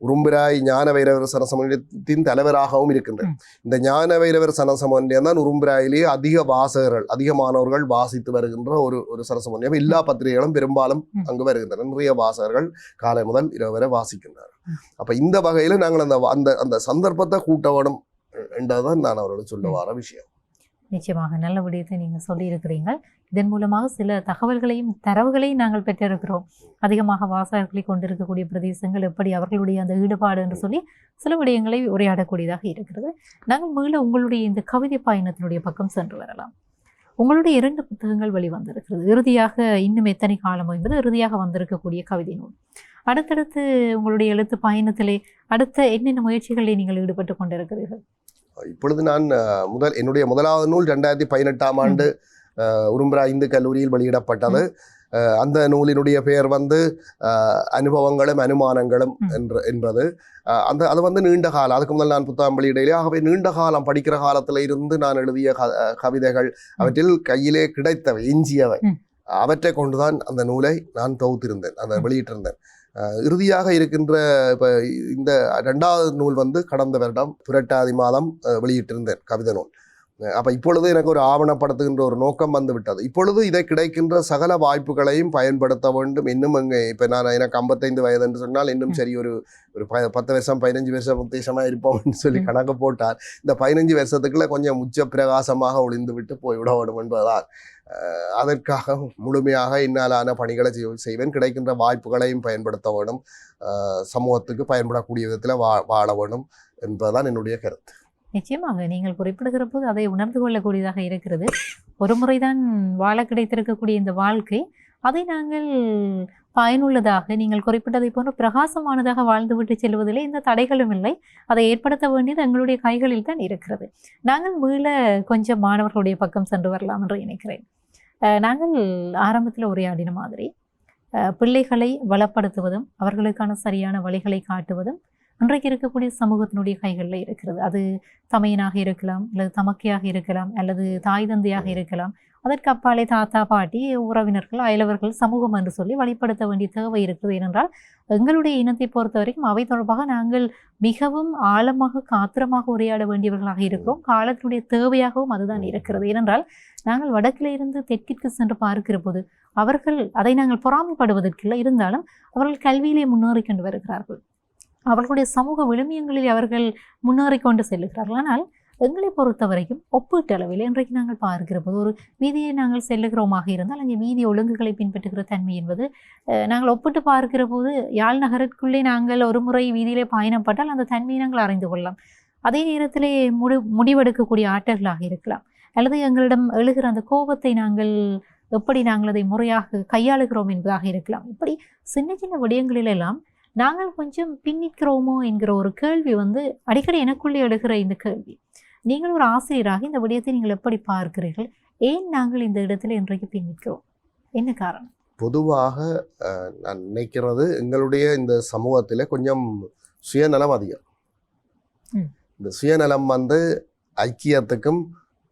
உரும்பிராய் ஞான வைரவர் சனசமூகத்தின் தலைவராகவும் இருக்கின்றேன். இந்த ஞான வைரவர் சனசமூகம் தான் உரும்பிராயிலேயே அதிக மாணவர்கள் வாசித்து வருகின்ற ஒரு சனசமூகம். எல்லா பத்திரிகைகளும் பெரும்பாலும் அங்கு வருகின்றன. நிறைய வாசகர்கள் காலை முதல் இரவு வரை வாசிக்கின்றனர். அப்ப இந்த வகையில நாங்கள் அந்த சந்தர்ப்பத்தை கூட்ட வேணும் என்றதான் நான் அவரோட சொல்ல வர விஷயம். நிச்சயமாக நல்ல விடயத்தை நீங்கள் சொல்லியிருக்கிறீங்க. இதன் மூலமாக சில தகவல்களையும் தரவுகளையும் நாங்கள் பெற்றிருக்கிறோம். அதிகமாக வாசகர்களை கொண்டிருக்கக்கூடிய பிரதேசங்கள் எப்படி அவர்களுடைய அந்த ஈடுபாடு என்று சொல்லி சில விடயங்களை உரையாடக்கூடியதாக இருக்கிறது. நாங்கள் மீள உங்களுடைய இந்த கவிதை பயணத்தினுடைய பக்கம் சென்று வரலாம். உங்களுடைய 2 புத்தகங்கள் வெளிவந்திருக்கிறது. இறுதியாக இன்னும் எத்தனை காலம் என்பது இறுதியாக வந்திருக்கக்கூடிய கவிதை நூல். அடுத்தடுத்து உங்களுடைய எழுத்து பயணத்திலே அடுத்த என்னென்ன முயற்சிகளில் நீங்கள் ஈடுபட்டு கொண்டிருக்கிறீர்கள்? இப்பொழுது நான் என்னுடைய முதலாவது நூல் 2018ஆம் ஆண்டு உரும்பிராய் இந்து கல்லூரியில் வெளியிடப்பட்டது. அந்த நூலினுடைய பெயர் வந்து அனுபவங்களும் அனுமானங்களும் என்பது. அது வந்து நீண்ட காலம், அதுக்கு முதல் நான் புத்தகம் வெளியிடையிலே. ஆகவே நீண்ட காலம் படிக்கிற காலத்தில் இருந்து நான் எழுதிய கவிதைகள், அவற்றில் கையிலே கிடைத்தவை, எஞ்சியவை, அவற்றை கொண்டுதான் அந்த நூலை நான் தொகுத்திருந்தேன், அதை வெளியிட்டிருந்தேன். இறுதியாக இருக்கின்ற இப்போ இந்த 2வது நூல் வந்து கடந்த வருடம் புரட்டாதி மாதம் வெளியிட்டிருந்தேன், கவிதை நூல். அப்போ இப்பொழுது எனக்கு ஒரு ஆவணப்படுத்துகின்ற ஒரு நோக்கம் வந்து விட்டது. இப்பொழுது இதை கிடைக்கின்ற சகல வாய்ப்புகளையும் பயன்படுத்த வேண்டும். இன்னும் இப்போ எனக்கு 55 வயது என்று சொன்னால் இன்னும் சரி ஒரு 10 வருஷம் 15 வருஷம் உத்தேசமாக இருப்போம்னு சொல்லி கணக்கு போட்டால் இந்த 15 வருஷத்துக்குள்ள கொஞ்சம் உச்ச பிரகாசமாக ஒளிந்து விட்டு போய்விட வேண்டும் என்பதால் அதற்காக முழுமையாக என்னாலான பணிகளை செய்வேன். கிடைக்கின்ற வாய்ப்புகளையும் பயன்படுத்த வேண்டும், சமூகத்துக்கு பயன்படக்கூடிய விதத்தில் வாழ வேண்டும் என்பதுதான் என்னுடைய கருத்து. நிச்சயமாக நீங்கள் குறிப்பிடுகிற போது அதை உணர்ந்து கொள்ளக்கூடியதாக இருக்கிறது. ஒரு முறைதான் வாழ கிடைத்திருக்கக்கூடிய இந்த வாழ்க்கை, அதை நாங்கள் பயனுள்ளதாக நீங்கள் குறிப்பிட்டதை போன்ற பிரகாசமானதாக வாழ்ந்துவிட்டு செல்வதிலே எந்த தடைகளும் இல்லை. அதை ஏற்படுத்த வேண்டியது எங்களுடைய கைகளில் தான் இருக்கிறது. நாங்கள் மீள கொஞ்சம் மாணவர்களுடைய பக்கம் சென்று வரலாம் என்று நினைக்கிறேன். நாங்கள் ஆரம்பத்தில் உரையாடின மாதிரி பிள்ளைகளை வளப்படுத்துவதும் அவர்களுக்கான சரியான வழிகளை காட்டுவதும் இன்றைக்கு இருக்கக்கூடிய சமூகத்தினுடைய கைகளில் இருக்கிறது. அது தமையனாக இருக்கலாம், அல்லது தமக்கையாக இருக்கலாம், அல்லது தாய் தந்தையாக இருக்கலாம். அதற்கு அப்பாலே தாத்தா பாட்டி, உறவினர்கள், அயலவர்கள், சமூகம் என்று சொல்லி வழிப்படுத்த வேண்டிய தேவை இருக்கிறது. ஏனென்றால் எங்களுடைய இனத்தை பொறுத்த வரைக்கும் அவை தொடர்பாக நாங்கள் மிகவும் ஆழமாக காத்திரமாக உரையாட வேண்டியவர்களாக இருக்கிறோம். காலத்தினுடைய தேவையாகவும் அதுதான் இருக்கிறது. ஏனென்றால் நாங்கள் வடக்கில் இருந்து தெற்கிற்கு சென்று பார்க்கிற போது அவர்கள் அதை நாங்கள் பொறாமைப்படுவதற்கில்லை, இருந்தாலும் அவர்கள் கல்வியிலே முன்னேறி கொண்டு வருகிறார்கள். அவர்களுடைய சமூக விழுமியங்களில் அவர்கள் முன்னேறி கொண்டு செல்லுகிறார்கள். ஆனால் எங்களை பொறுத்த வரைக்கும் ஒப்பீட்டளவில் இன்றைக்கு நாங்கள் பார்க்கிற போது ஒரு வீதியை நாங்கள் செல்லுகிறோமாக இருந்தால் அங்கே வீதி ஒழுங்குகளை பின்பற்றுகிற தன்மை என்பது நாங்கள் ஒப்பிட்டு பார்க்கிற போது யாழ் நகருக்குள்ளே நாங்கள் ஒரு முறை வீதியிலே பயணப்பட்டால் அந்த தன்மையை நாங்கள் அறிந்து கொள்ளலாம். அதே நேரத்திலே முடிவெடுக்கக்கூடிய ஆட்டங்களாக இருக்கலாம், அல்லது எங்களிடம் எழுகிற அந்த கோபத்தை நாங்கள் எப்படி நாங்கள் அதை முறையாக கையாளுகிறோம் என்பதாக இருக்கலாம். இப்படி சின்ன சின்ன விடயங்களிலெல்லாம் நாங்கள் கொஞ்சம் பின்னிக்கிறோமோ என்கிற ஒரு கேள்வி வந்து அடிக்கடி எனக்குள்ளே எழுகிற இந்த கேள்வி. நீங்கள் ஒரு ஆசிரியராக இந்த விடயத்தை நீங்கள் எப்படி பார்க்கிறீர்கள்? ஏன் நாங்கள் இந்த இடத்துல இன்றைக்கு பின்னிக்கிறோம்? என்ன காரணம்? பொதுவாக நான் நினைக்கிறது எங்களுடைய இந்த சமூகத்தில் கொஞ்சம் சுயநலம் அதிகம். இந்த சுயநலம் வந்து ஐக்கியத்துக்கும்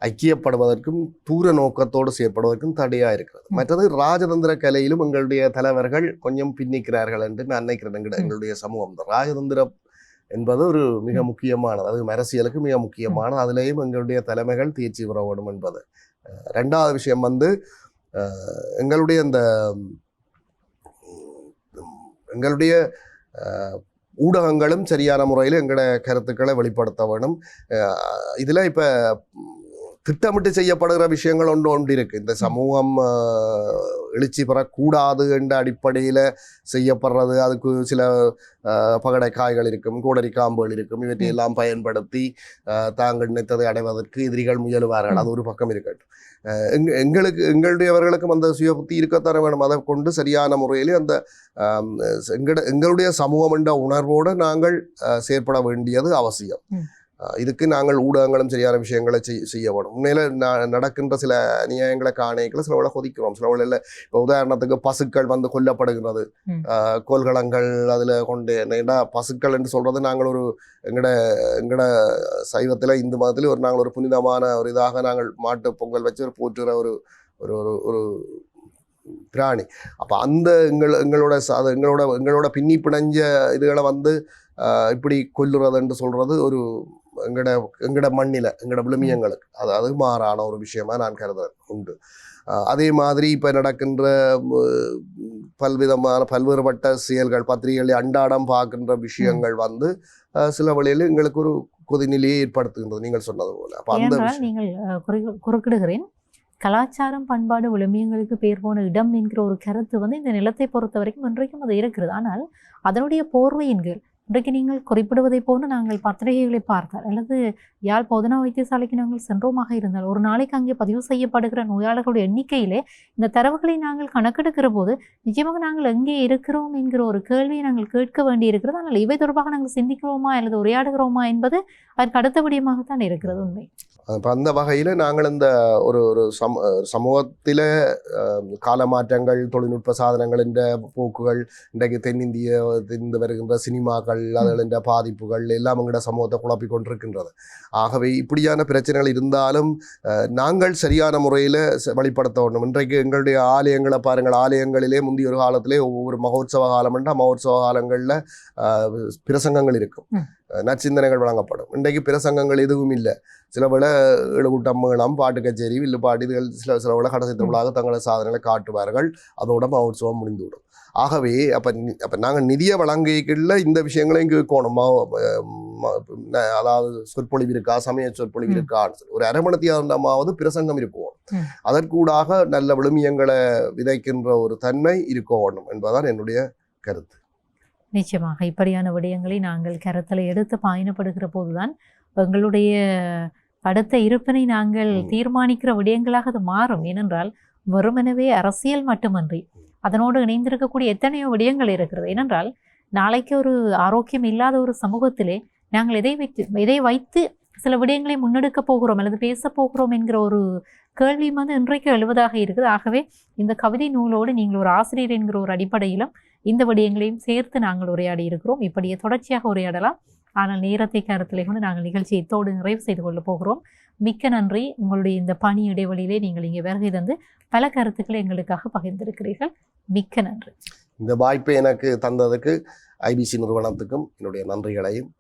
ஐக்கியப்படுவதற்கும் தூர நோக்கத்தோடு செயற்படுவதற்கும் தடையாக இருக்கிறது. மற்றது ராஜதந்திர கலையிலும் எங்களுடைய தலைவர்கள் கொஞ்சம் பின்னிக்கிறார்கள் என்று நான் நினைக்கிறேன். எங்களுடைய சமூகம் இந்த ராஜதந்திரம் என்பது ஒரு மிக முக்கியமானது, அது அரசியலுக்கு மிக முக்கியமானது. அதிலேயும் எங்களுடைய தலைமைகள் தேர்ச்சி பெற வேண்டும் என்பது. ரெண்டாவது விஷயம் எங்களுடைய இந்த எங்களுடைய ஊடகங்களும் சரியான முறையில் எங்களோட கருத்துக்களை வெளிப்படுத்த வேணும். இதில் இப்போ திட்டமிட்டு செய்யப்படுகிற விஷயங்கள் ஒன்று இருக்கு. இந்த சமூகம் எழுச்சி பெறக்கூடாது என்ற அடிப்படையில் செய்யப்படுறது, அதுக்கு சில பகடை காய்கள் இருக்கும், கோடரி காம்புகள் இருக்கும். இவற்றையெல்லாம் பயன்படுத்தி தாங்கள் நினைத்ததை அடைவதற்கு எதிரிகள் முயலுவார்கள். அது ஒரு பக்கம் இருக்கட்டும். எங்களுடையவர்களுக்கும் அந்த சுய புத்தி இருக்கத்தர வேணும். அதை கொண்டு சரியான முறையில் அந்த எங்களுடைய சமூகம் என்ற உணர்வோடு நாங்கள் செயற்பட வேண்டியது அவசியம். இதுக்கு நாங்கள் ஊடகங்களும் சரியான விஷயங்களை செய்ய வேணும். உண்மையில நடக்கின்ற சில நியாயங்களை காணிகளை சில கொதிக்கிறோம். சில இல்லை, இப்போ உதாரணத்துக்கு பசுக்கள் கொல்லப்படுகிறது, கோல்களங்கள் அதில் கொண்டு ஏன்னா பசுக்கள் என்று சொல்றது நாங்கள் ஒரு எங்கட சைவத்தில் இந்து மதத்தில் நாங்கள் ஒரு புனிதமான ஒரு இதாக நாங்கள் மாட்டு பொங்கல் வச்சு ஒரு போற்றுகிற ஒரு ஒரு ஒரு பிராணி. அப்போ அந்த எங்களோட பின்னி பிணைஞ்ச இதுகளை இப்படி கொல்லுறது என்று சொல்றது ஒரு எங்கட மண்ணில எங்கட விழுமியங்களுக்கு அதாவது மாறான ஒரு விஷயமா நான் கருதுறேன் உண்டு. அதே மாதிரி இப்ப நடக்கின்ற பல்வேறுபட்ட செயல்கள், பத்திரிகைகளை அன்றாடம் பார்க்கின்ற விஷயங்கள் சில வழியில் எங்களுக்கு ஒரு கொதிநிலையை ஏற்படுத்துகின்றது, நீங்கள் சொன்னது போல. அப்ப அந்த நீங்கள் குறுக்கிடுகிறேன், கலாச்சாரம் பண்பாடு விழுமியங்களுக்கு பேர் போன இடம் என்கிற ஒரு கருத்து இந்த நிலத்தை பொறுத்த வரைக்கும் இன்றைக்கும் அது இருக்கிறது. ஆனால் அதனுடைய போர்வையின் கீழ் இன்றைக்கு நீங்கள் குறிப்பிடுவதை போல நாங்கள் பத்திரிகைகளை பார்த்தால் அல்லது யாழ் போதனா வைத்தியசாலைக்கு நாங்கள் சென்றோமாக இருந்தால் ஒரு நாளைக்கு அங்கே பதிவு செய்யப்படுகிற நோயாளர்களுடைய எண்ணிக்கையிலே இந்த தரவுகளை நாங்கள் கணக்கெடுக்கிற போது நிச்சயமாக நாங்கள் எங்கே இருக்கிறோம் என்கிற ஒரு கேள்வியை நாங்கள் கேட்க வேண்டி இருக்கிறது. ஆனால் இவை தொடர்பாக நாங்கள் சிந்திக்கிறோமா அல்லது உரையாடுகிறோமா என்பது அதற்கு அடுத்தபடியாகத்தான் இருக்கிறது உண்மை. இப்போ அந்த வகையில் நாங்கள் இந்த ஒரு சமூகத்தில் கால மாற்றங்கள், தொழில்நுட்ப சாதனங்கள் என்ற போக்குகள், இன்றைக்கு தென்னிந்திய வருகின்ற சினிமாக்கள், அதுகளின் பாதிப்புகள் எல்லாம் எங்களோட சமூகத்தை குழப்பிக் கொண்டிருக்கின்றது. ஆகவே இப்படியான பிரச்சனைகள் இருந்தாலும் நாங்கள் சரியான முறையில் வெளிப்படுத்த வேண்டும். இன்றைக்கு எங்களுடைய ஆலயங்களை பாருங்கள், ஆலயங்களிலே முந்தைய ஒரு காலத்திலே ஒவ்வொரு மகோத்சவ காலம் என்றால் மகோத்சவ காலங்களில் பிரசங்கங்கள் இருக்கும், நற்சிந்தனைகள் வழங்கப்படும். இன்றைக்கு பிரசங்கங்கள் எதுவும் இல்லை. சில வேளை எழுகூட்டம், மேளம், பாட்டு கச்சேரி, வில்லுப்பாட்டு, இதுகள் சில வேளை கடைசி திருவிழாக தங்களது சாதனைகளை காட்டுவார்கள். அதோட மகோத்சவம் முடிந்துவிடும். ஆகவே அப்போ நாங்கள் நிதிய வழங்கிக்கல இந்த விஷயங்களையும் கேட்கணும். அதாவது சொற்பொழிவு இருக்கா, சமய சொற்பொழிவு இருக்கா, ஒரு அரை மணித்தியாவது பிரசங்கம் இருக்கும். அதற்கூடாக நல்ல விழுமியங்களை விதைக்கின்ற ஒரு தன்மை இருக்க வேண்டும் என்பதுதான் என்னுடைய கருத்து. நிச்சயமாக இப்படியான விடயங்களை நாங்கள் கருத்தில் எடுத்து பயணப்படுகிற போதுதான் எங்களுடைய அடுத்த இருப்பினை நாங்கள் தீர்மானிக்கிற விடயங்களாக அது மாறும். ஏனென்றால் வெறுமனவே அரசியல் மட்டுமன்றி அதனோடு இணைந்திருக்கக்கூடிய எத்தனையோ விடயங்கள் இருக்கிறது. ஏனென்றால் நாளைக்கு ஒரு ஆரோக்கியம் இல்லாத ஒரு சமூகத்திலே நாங்கள் எதை வைத்து சில விடயங்களை முன்னெடுக்க போகிறோம் அல்லது பேச போகிறோம் என்கிற ஒரு கேள்வி இன்றைக்கு எழுவதாக இருக்குது. ஆகவே இந்த கவிதை நூலோடு நீங்கள் ஒரு ஆசிரியர் என்கிற ஒரு அடிப்படையிலும் இந்த விடயங்களையும் சேர்த்து நாங்கள் உரையாடி இருக்கிறோம். இப்படியே தொடர்ச்சியாக உரையாடலாம். ஆனால் நேரத்தை கருத்தில் கொண்டு நாங்கள் நிகழ்ச்சியை இத்தோடு நிறைவு செய்து கொள்ள போகிறோம். மிக்க நன்றி. உங்களுடைய இந்த பணி இடைவெளியிலே நீங்கள் இங்கே வருகை தந்து பல கருத்துக்களை எங்களுக்காக பகிர்ந்திருக்கிறீர்கள். மிக்க நன்றி. இந்த வாய்ப்பை எனக்கு தந்ததுக்கு ஐபிசி நிறுவனத்துக்கும் என்னுடைய நன்றிகளையும்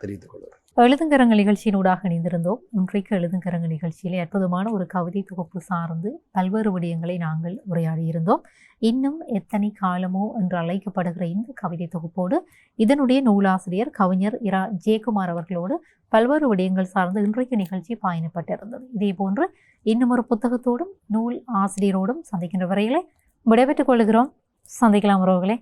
தெரிவித்துக் கொள்கிறேன். எழுதுங்கரங்க நிகழ்ச்சியினூடாக இணைந்திருந்தோம். இன்றைக்கு எழுதுங்கரங்க நிகழ்ச்சியிலே அற்புதமான ஒரு கவிதை தொகுப்பு சார்ந்து பல்வேறு விடயங்களை நாங்கள் உரையாடி இருந்தோம். இன்னும் எத்தனை காலமோ என்று அழைக்கப்படுகிற இந்த கவிதை தொகுப்போடு இதனுடைய நூலாசிரியர் கவிஞர் இரா ஜெயக்குமார் அவர்களோடு பல்வேறு விடயங்கள் சார்ந்து இன்றைக்கு நிகழ்ச்சி பயணப்பட்டிருந்தது. இதே போன்று இன்னும் ஒரு புத்தகத்தோடும் நூல் ஆசிரியரோடும் சந்திக்கின்ற வரையிலே விடைபெற்றுக் கொள்கிறோம். சந்திக்கலாம் உறவுகளே.